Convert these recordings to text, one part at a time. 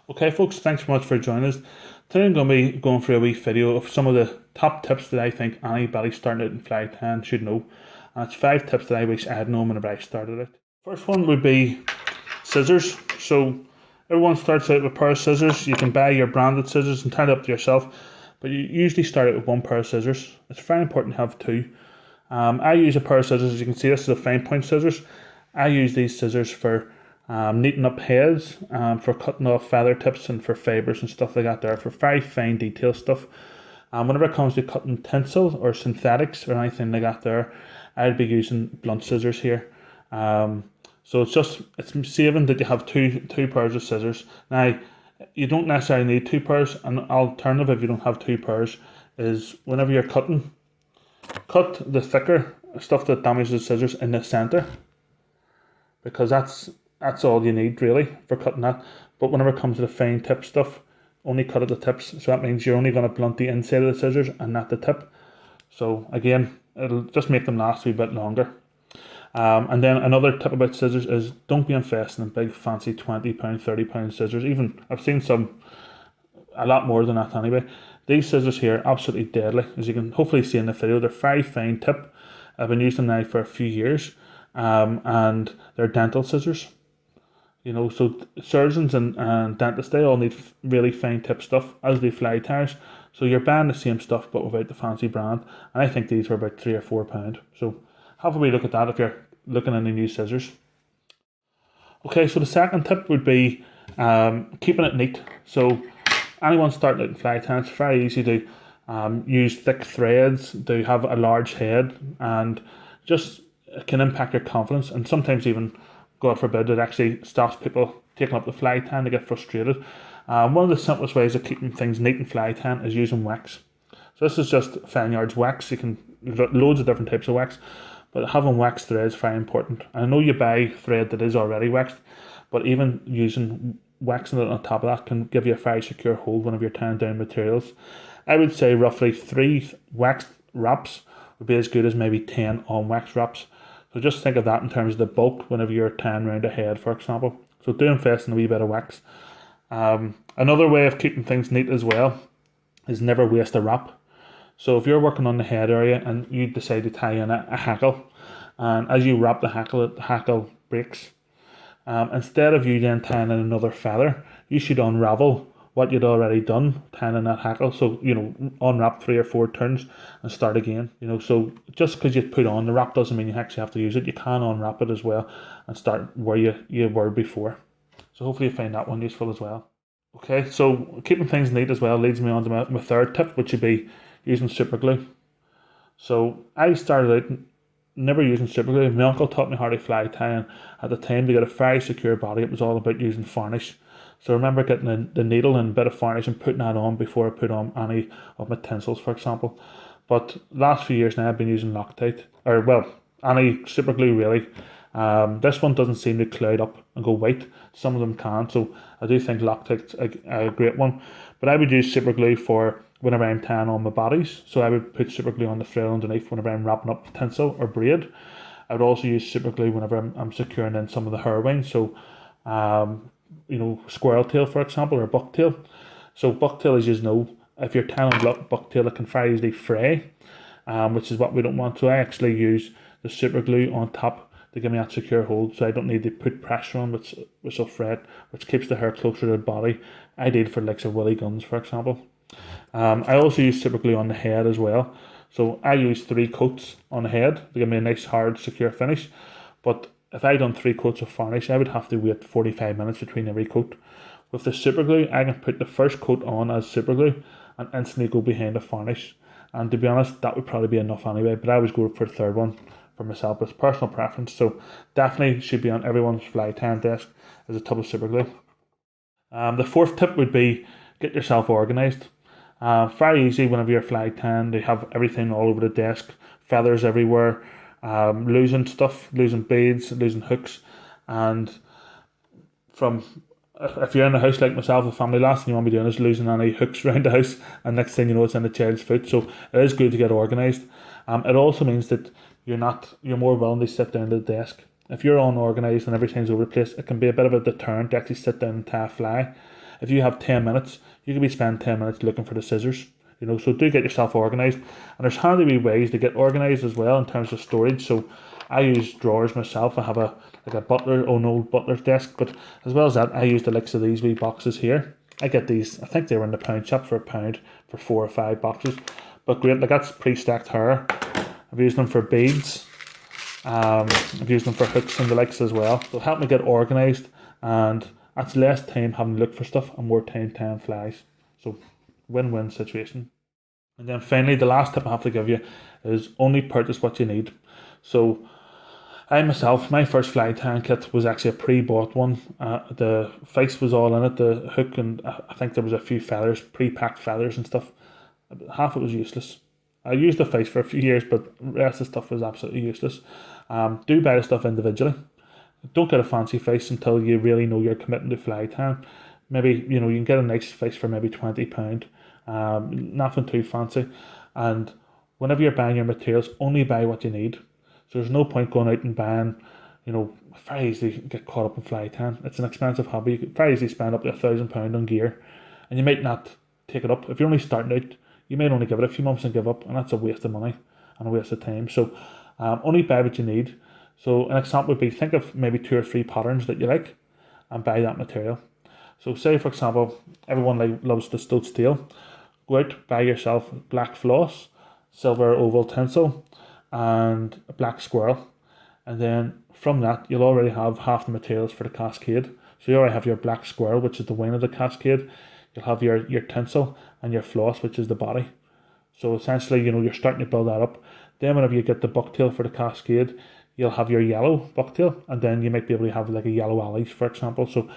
Okay folks, thanks very much for joining us. Today I'm going to be going through a wee video of some of the top tips that I think anybody starting out in fly tying should know. And it's 5 tips that I wish I had known whenever I started it. First one would be scissors. So everyone starts out with a pair of scissors. You can buy your branded scissors and tie it up to yourself, but you usually start out with one pair of scissors. It's very important to have two. I use a pair of scissors. As you can see, this is a fine point scissors. I use these scissors for neating up heads, for cutting off feather tips and for fibres and stuff like that there, for very fine detail stuff. Whenever it comes to cutting tinsel or synthetics or anything like that there, I'd be using blunt scissors here. So it's saving that you have two pairs of scissors. Now, you don't necessarily need two pairs. An alternative, if you don't have two pairs, is whenever you're cutting, cut the thicker stuff that damages the scissors in the centre, because that's all you need really for cutting that. But whenever it comes to the fine tip stuff, only cut at the tips. So that means you're only going to blunt the inside of the scissors and not the tip. So again, it'll just make them last a wee bit longer. And then another tip about scissors is don't be investing in big fancy £20, £30 scissors. Even I've seen some a lot more than that anyway. These scissors here are absolutely deadly. As you can hopefully see in the video, they're very fine tip. I've been using them now for a few years, and they're dental scissors. So surgeons and dentists, they all need really fine tip stuff, as do fly tyers. So you're buying the same stuff but without the fancy brand. And I think these were about £3 or £4. So have a wee look at that if you're looking at any new scissors. Okay, so the second tip would be keeping it neat. So anyone starting out in fly tying, it's very easy to use thick threads, to have a large head, and just it can impact your confidence, and sometimes even, God forbid, it actually stops people taking up the fly tying. They get frustrated. One of the simplest ways of keeping things neat in fly tying is using wax. So this is just Fine Yards wax. You can loads of different types of wax, but having wax thread is very important. I know you buy thread that is already waxed, but even using waxing it on top of that can give you a very secure hold whenever you're tying down materials. I would say roughly 3 waxed wraps would be as good as maybe 10 unwaxed wraps. So just think of that in terms of the bulk whenever you're tying around a head, for example. So do invest in a wee bit of wax. Another way of keeping things neat as well is never waste a wrap. So if you're working on the head area and you decide to tie in a hackle, and as you wrap the hackle breaks, instead of you then tying in another feather, you should unravel what you'd already done tying in that hackle. So unwrap 3 or 4 turns and start again. So just because you put on the wrap doesn't mean you actually have to use it. You can unwrap it as well and start where you were before. So hopefully you find that one useful as well. Okay, so keeping things neat as well leads me on to my third tip, which would be using super glue. So I started out never using super glue. My uncle taught me how to fly tie, and at the time to get a very secure body, it was all about using varnish. So I remember getting the needle and a bit of varnish and putting that on before I put on any of my tinsels, for example. But last few years now I've been using Loctite, or well, any super glue really. This one doesn't seem to cloud up and go white. Some of them can, so I do think Loctite's a great one. But I would use super glue for whenever I'm tying on my bodies. So I would put super glue on the thread underneath whenever I'm wrapping up tinsel or braid. I would also use super glue whenever I'm securing in some of the hair wines. So squirrel tail, for example, or bucktail. So bucktail, as you know, if you're tying on bucktail, it can very easily fray, which is what we don't want. So I actually use the super glue on top to give me that secure hold, so I don't need to put pressure on, which will fray it, which keeps the hair closer to the body. Ideal for likes of willy guns, for example. I also use super glue on the head as well. So I use 3 coats on the head to give me a nice hard secure finish. But if I done 3 coats of varnish, I would have to wait 45 minutes between every coat. With the super glue, I can put the first coat on as super glue and instantly go behind the varnish. And to be honest, that would probably be enough anyway, but I always go for the third one for myself. It's personal preference, so definitely should be on everyone's fly tying desk as a tub of super glue. The fourth tip would be get yourself organised. Very easy whenever you're fly tying. They have everything all over the desk, feathers everywhere, losing stuff, losing beads, losing hooks, and if you're in the house like myself, a family, last thing you want to be doing is losing any hooks around the house, and next thing you know it's in the child's foot. So it is good to get organised. It also means that you're more willing to sit down at the desk. If you're unorganised and everything's over the place, it can be a bit of a deterrent to actually sit down and tie a fly. if you have 10 minutes, you could be spending 10 minutes looking for the scissors. So do get yourself organised. And there's handy wee ways to get organised as well in terms of storage. So I use drawers myself. I have a butler, an old butler's desk, but as well as that, I use the likes of these wee boxes here. I get these, I think they were in the pound shop for £1 for 4 or 5 boxes. But great, like that's pre-stacked hair. I've used them for beads. I've used them for hooks and the likes as well. They'll help me get organised, and that's less time having to look for stuff and more time tying flies. So win-win situation. And then finally, the last tip I have to give you is only purchase what you need. So I myself, my first fly tying kit was actually a pre-bought one. The face was all in it, the hook, and I think there was a few feathers, pre-packed feathers and stuff. Half it was useless. I used the face for a few years, but the rest of the stuff was absolutely useless. Do buy the stuff individually. Don't get a fancy face until you really know you're committing to fly tying. Maybe, you can get a nice face for maybe £20. Nothing too fancy. And whenever you're buying your materials, only buy what you need. So there's no point going out and buying, very easily get caught up in fly tying. It's an expensive hobby. You could very easily spend up to £1,000 on gear, and you might not take it up. If you're only starting out, you might only give it a few months and give up, and that's a waste of money and a waste of time. So only buy what you need. So an example would be, think of maybe 2 or 3 patterns that you like and buy that material. So say, for example, everyone loves the stoat steel. Go out, buy yourself black floss, silver oval tinsel, and a black squirrel. And then from that, you'll already have half the materials for the cascade. So you already have your black squirrel, which is the wing of the cascade. You'll have your tinsel and your floss, which is the body. So essentially, you're starting to build that up. Then whenever you get the bucktail for the cascade, you'll have your yellow bucktail, and then you might be able to have like a yellow alleys, for example. So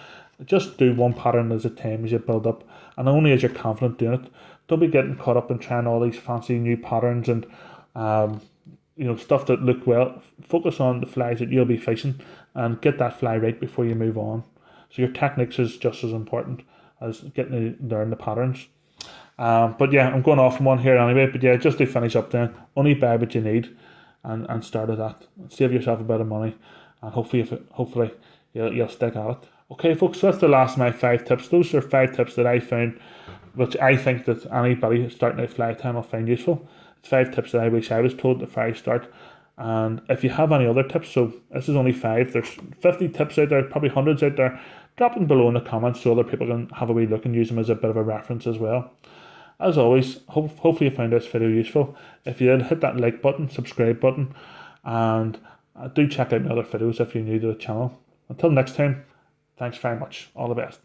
just do one pattern at a time as you build up, and only as you're confident doing it. Don't be getting caught up in trying all these fancy new patterns and stuff that look well. Focus on the flies that you'll be fishing and get that fly right before you move on. So your techniques is just as important as getting to learn the patterns. But yeah, I'm going off on one here anyway. But yeah, just to finish up then, only buy what you need and start at that. Save yourself a bit of money, and hopefully you'll stick at it. Okay, folks, so that's the last of my 5 tips. Those are 5 tips that I found, which I think that anybody starting out fly tying will find useful. It's 5 tips that I wish I was told at the very start. And if you have any other tips, so this is only 5, there's 50 tips out there, probably hundreds out there, drop them below in the comments so other people can have a wee look and use them as a bit of a reference as well. As always, hopefully you found this video useful. If you did, hit that like button, subscribe button, and do check out my other videos if you're new to the channel. Until next time, thanks very much. All the best.